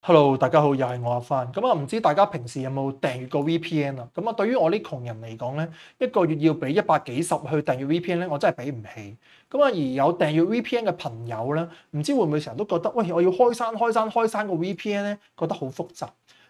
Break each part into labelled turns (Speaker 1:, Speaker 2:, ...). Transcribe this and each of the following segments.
Speaker 1: Hello，大家好，又係我阿帆。咁啊，唔知大家平時有冇訂閱過 VPN 啊？咁啊，對於我呢窮人嚟講咧，一個月要俾100幾十去訂閱 VPN 咧，我真係俾唔起。咁啊，而有訂閱 VPN 嘅朋友咧，唔知會唔會成日都覺得，喂，我要開山個 VPN 咧，覺得好複雜。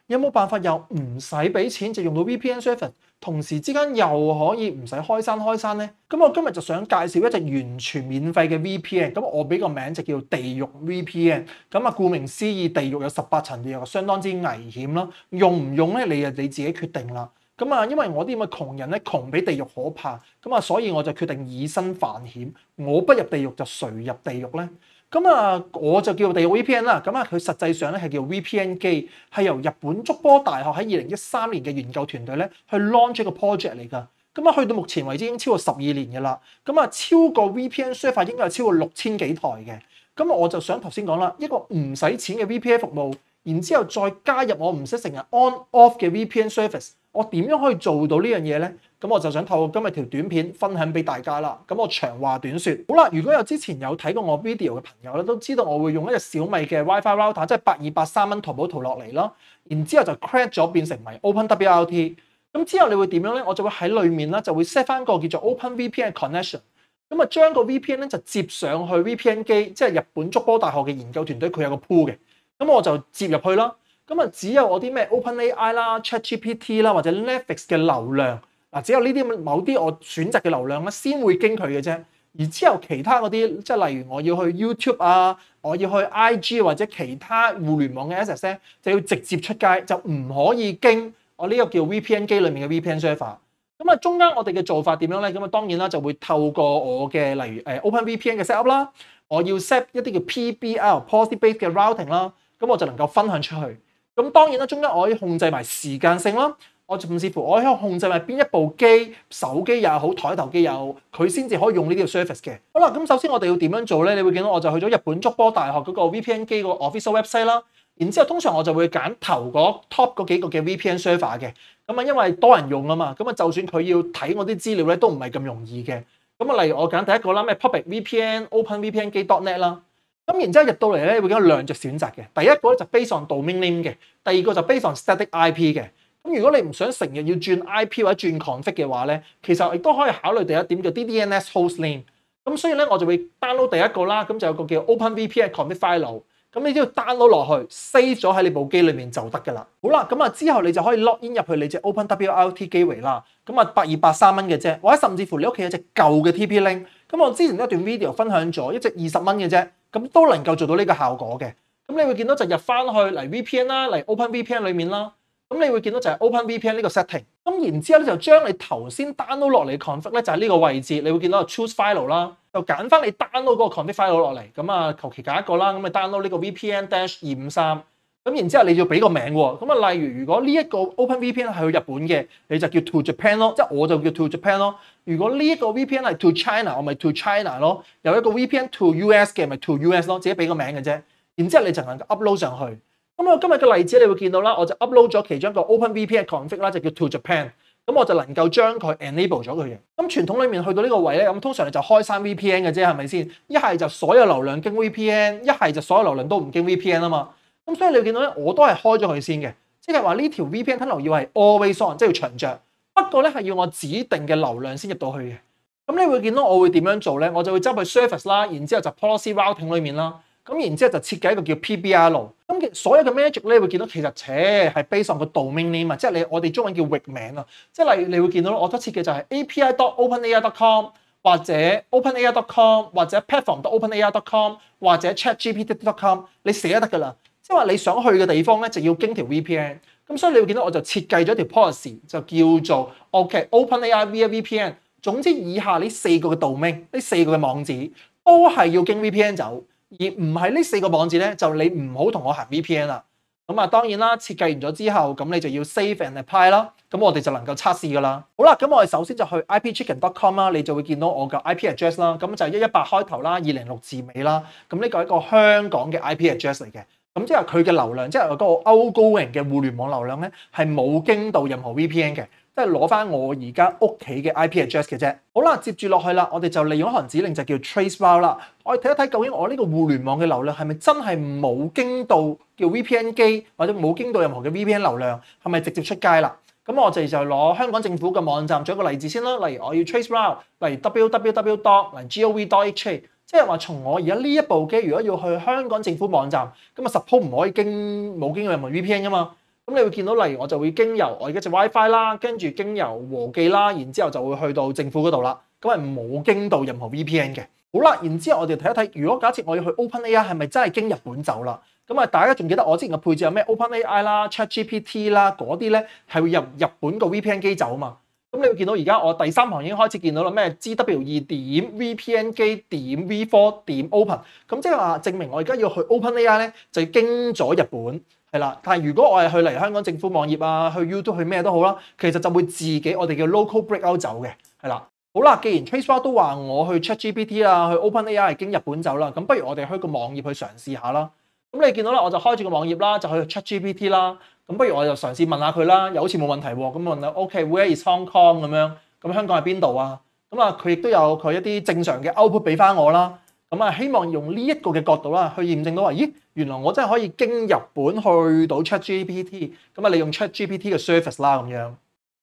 Speaker 1: 有冇辦法又唔使俾錢就用到 VPN service，同時之間又可以唔使開山咧？咁我今日就想介紹一隻完全免費嘅 VPN，咁我俾個名就叫地獄 VPN。咁啊，顧名思義，地獄有18層地獄，相當之危險啦。用唔用咧，你自己決定啦。咁啊，因為我啲咁嘅窮人咧，窮比地獄可怕，咁啊，所以我就決定以身犯險。我不入地獄就誰入地獄咧？咁啊，我就叫地獄 VPN 啦。咁啊，佢實際上咧係叫 VPN 機，係由日本筑波大學喺2013年嘅研究團隊咧去 launch 一個 project 嚟㗎。咁啊，去到目前為止已經超過12年㗎啦。咁啊，超過 VPN server 應該有超過6000幾台嘅。咁我就想頭先講啦，一個唔使錢嘅 VPN 服務，然之後再加入我唔識成日 on off 嘅 VPN service，我點樣可以做到呢樣嘢咧？咁我就想透過今日條短片分享俾大家啦。咁我長話短説，好啦，如果有之前有睇過我 video 嘅朋友咧，都知道我會用一隻小米嘅 WiFi router，即係8283蚊淘寶淘落嚟咯。然之後就 crack 咗變成為 OpenWRT。咁之後你會點樣咧？我就會喺裡面咧就會 set 翻個叫做 OpenVPN connection。咁啊，將個 VPN 咧就接上去 VPN 機，即係日本筑波大學嘅研究團隊佢有個 pool 嘅。咁我就接入去啦。咁啊，只有我啲咩 OpenAI 啦、ChatGPT 啦或者 Netflix 嘅流量，嗱，只有呢啲某啲我選擇嘅流量咧，先會經佢嘅啫。而之後其他嗰啲，即係例如我要去 YouTube 啊，我要去 IG 或者其他互聯網嘅 access 咧，就要直接出街，就唔可以經我呢個叫 VPN 機裡面嘅 VPN server。咁啊，中間我哋嘅做法點樣咧？咁啊，當然啦，就會透過我嘅例如OpenVPN 嘅 set up 啦，我要 set 一啲叫 PBL Policy Based 嘅 routing 啦，咁我就能夠分享出去。咁當然啦，中間我可以控制埋時間性啦，我甚至乎我可以控制埋邊一部機，手機又好，台頭機又好，佢先至可以用呢啲嘅 service 嘅。好啦，咁首先我哋要點樣做咧？你會見到我就去咗日本筑波大學嗰個 VPN 機個 official website 啦。然之後通常我就會揀頭嗰 top 嗰幾個嘅 VPN server 嘅。咁啊，因為多人用啊嘛，咁啊，就算佢要睇我啲資料咧，都唔係咁容易嘅。咁啊，例如我揀第一個啦，咩 public VPN、OpenVPN 機 .net 啦。咁然之後入到嚟咧，會見到兩隻選擇嘅。第一個咧就 based on domain name 嘅，第二個就 based on static IP 嘅。咁如果你唔想成日要轉 IP 或者轉 config 嘅話咧，其實亦都可以考慮第一點叫 DDNS host name。咁所以咧，我就會 download 第一個啦，咁就有個叫 OpenVPN config file。咁你只要 download 落去 ，save 咗喺你部機裏面就得㗎啦。好啦，咁啊之後你就可以 log in 入去你隻 OpenWRT 機圍啦。咁啊8283蚊嘅啫，或者甚至乎你屋企有隻舊嘅 TP Link。咁我之前一段 video 分享咗一隻20蚊嘅啫，咁都能夠做到呢個效果嘅。咁你會見到就入翻去嚟 VPN 啦，嚟 OpenVPN 裏面啦。咁你會見到就係 OpenVPN 呢個 setting。咁然之後咧就將你頭先 download 落嚟 config 咧就係呢個位置，你會見到 choose file 啦，就揀翻你 download 嗰個 config file 落嚟。咁啊求其揀一個啦，咁咪 download 呢個 VPN-253。咁然之後你要俾個名喎。咁啊例如如果呢一個 OpenVPN 係去日本嘅，你就叫 to Japan 咯，即係我就叫 to Japan 咯。如果呢一個 VPN 係 to China，我咪 to China 咯。有一個 VPN to US 嘅，咪 to US 咯，自己俾個名嘅啫。然之後你就能夠 upload 上去。咁我今日嘅例子你會見到啦，我就 upload 咗其中一個 OpenVPN config 啦，就叫 to Japan。咁我就能夠將佢 enable 咗佢嘅。咁傳統裏面去到呢個位咧，咁通常你就開山 VPN 嘅啫，係咪先？一係就所有流量經 VPN，一係就所有流量都唔經 VPN 啊嘛。咁所以你會見到咧，我都係開咗佢先嘅，即係話呢條 VPN tunnel 要係 always on， 即係要長着。不過咧係要我指定嘅流量先入到去嘅。咁你會見到我會點樣做咧？我就會執去 service 啦，然之後就 policy routing 裏面啦。咁然之後就設計一個叫 PBL。咁所有嘅 magic 咧，會見到其實係 based on 個 domain name 啊，即係我哋中文叫域名啊。即係例如你會見到我都設計就係 api.openai.com 或者 openai.com 或者 platform.openai.com 或者 chatgpt.com， 你寫得㗎啦。即係話你想去嘅地方咧，就要經條 VPN。咁所以你會見到我就設計咗條 policy，就叫做 OpenAI via VPN。總之以下呢4個嘅 domain，呢4個嘅網址都係要經 VPN 走。而唔係呢4個網址咧，就你唔好同我行 VPN 啦。咁啊，當然啦，設計完咗之後，咁你就要 save and apply 啦。咁我哋就能夠測試噶啦。好啦，咁我哋首先就去 ipchicken.com 啦，你就會見到我嘅 IP address 啦。咁就係118開頭啦，206字尾啦。咁呢個係一個香港嘅 IP address 嚟嘅。咁即係佢嘅流量，即係嗰個 outgoing 嘅互聯網流量咧，係冇經到任何 VPN 嘅，即係攞翻我而家屋企嘅 IP address 嘅啫。好啦，接住落去啦，我哋就利用一行指令就叫 traceroute 啦。我哋睇一睇究竟我呢個互聯網嘅流量係咪真係冇經到叫 VPN 機，或者冇經到任何嘅 VPN 流量，係咪直接出街啦？咁我哋就攞香港政府嘅網站做一個例子先啦。例如我要 traceroute，例如 www.gov.hk。即係話，從我而家呢一部機，如果要去香港政府網站，咁啊 suppose 唔可以冇經過任何 VPN 噶嘛？咁你會見到，例如我就會經由我而家隻 WiFi 啦，跟住經由和記啦，然之後就會去到政府嗰度啦。咁係冇經到任何 VPN 嘅。好啦，然之後我哋睇一睇，如果假設我要去 OpenAI，係咪真係經日本走啦？咁啊，大家仲記得我之前嘅配置有咩 OpenAI 啦、ChatGPT 啦嗰啲咧，係會入日本個 VPN 機走啊嘛？咁你會見到而家我第3行已經開始見到啦，咩 GW2 點 VPN 機點 V4 點 Open， 咁即係話證明我而家要去 OpenAI 咧，就要經咗日本係啦。但係如果我係去嚟香港政府網頁啊，去 YouTube 去咩都好啦，其實就會自己我哋叫 local breakout 走嘅係啦。好啦，既然 traceroute 都話我去 ChatGPT 啦，去 OpenAI 係經日本走啦，咁不如我哋開個網頁去嘗試下啦。咁你見到啦，我就開住個網頁啦，就去 ChatGPT 啦。咁不如我就嘗試問下佢啦，又好似冇問題喎。咁問下 OK，where is Hong Kong 咁樣？咁香港喺邊度啊？咁啊，佢亦都有佢一啲正常嘅 output 俾翻我啦。咁啊，希望用呢一個嘅角度啦，去驗證到話，咦，原來我真係可以經日本去到 ChatGPT。咁啊，利用 ChatGPT 嘅 service 啦，咁樣。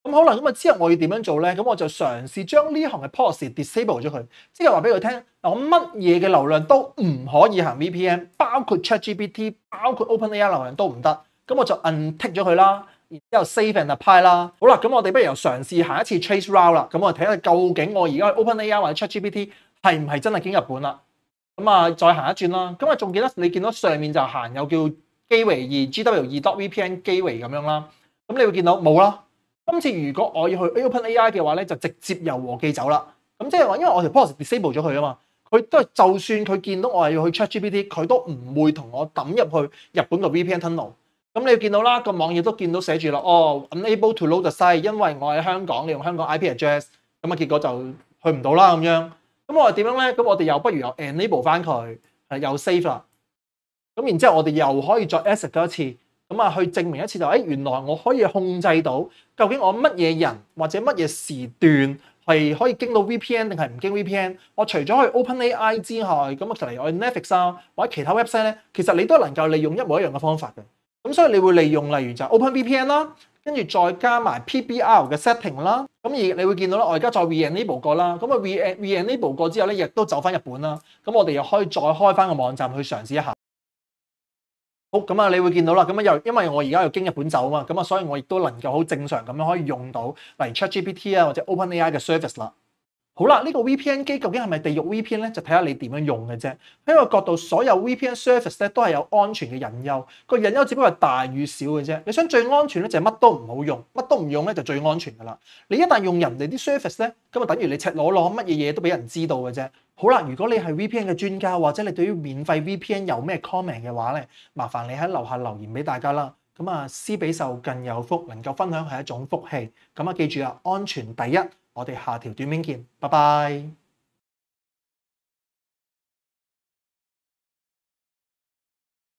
Speaker 1: 咁好啦，咁啊之後我要點樣做咧？咁我就嘗試將呢行嘅 policy disable 咗佢，即係話俾佢聽，我乜嘢嘅流量都唔可以行 VPN，包括 ChatGPT，包括 OpenAI 流量都唔得。咁我就 untick 咗佢啦，然之後 save and apply 啦。好啦，咁我哋不如又嘗試行一次 traceroute 啦。咁我睇下究竟我而家 OpenAI 或者 ChatGPT 係唔係真係經日本啦？咁啊，再行一轉啦。咁啊，仲記得你見到上面就行有叫 Gateway 2 GW2.VPN Gateway 咁樣啦。咁你會見到冇啦。今次如果我要去 OpenAI 嘅話咧，就直接由和記走啦。咁即係話，因為我條 policy disable 咗佢啊嘛。佢都係就算佢見到我係要去 ChatGPT，佢都唔會同我抌入去日本個 VPN tunnel。咁你見到啦，個網頁都見到寫住啦，哦 unable to load the site，因為我喺香港，你用香港 IP address，咁啊結果就去唔到啦咁樣。咁我哋點樣咧？咁我哋又不如又 enable 翻佢，又 save 啦。咁然之後我哋又可以再 exit 多一次，咁啊去證明一次就原來我可以控制到究竟我乜嘢人或者乜嘢時段係可以經到 VPN 定係唔經 VPN。我除咗去 OpenAI 之外，咁啊例如我 Netflix 啊或者其他 website 咧，其實你都能夠利用一模一樣嘅方法嘅。咁所以你會利用例如就 OpenVPN 啦，跟住再加埋 PBR 嘅 setting 啦，咁而你會見到啦，我而家再 re-enable 過啦，咁啊 re-enable 過之後咧，亦都走翻日本啦，咁我哋又可以再開翻個網站去嘗試一下。好，咁啊你會見到啦，咁啊又因為我而家又經日本走啊嘛，咁啊所以我亦都能夠好正常咁樣可以用到例如 ChatGPT 啊或者 OpenAI 嘅 service 啦。好啦，呢個 VPN 機究竟係咪地獄 VPN 咧？就睇下你點樣用嘅啫。喺個角度，所有 VPN service 咧都係有安全嘅隱憂，個隱憂只不過係大與小嘅啫。你想最安全咧，就係乜都唔好用，乜都唔用咧就最安全噶啦。你一旦用人哋啲 service 咧，咁啊等於你赤裸裸乜嘢嘢都俾人知道嘅啫。好啦，如果你係 VPN 嘅專家，或者你對於免費 VPN 有咩 comment 嘅話咧，麻煩你喺樓下留言俾大家啦。咁啊，施比受更有福，能夠分享係一種福氣。咁啊，記住啊，安全第一。我哋下條短片見，拜拜。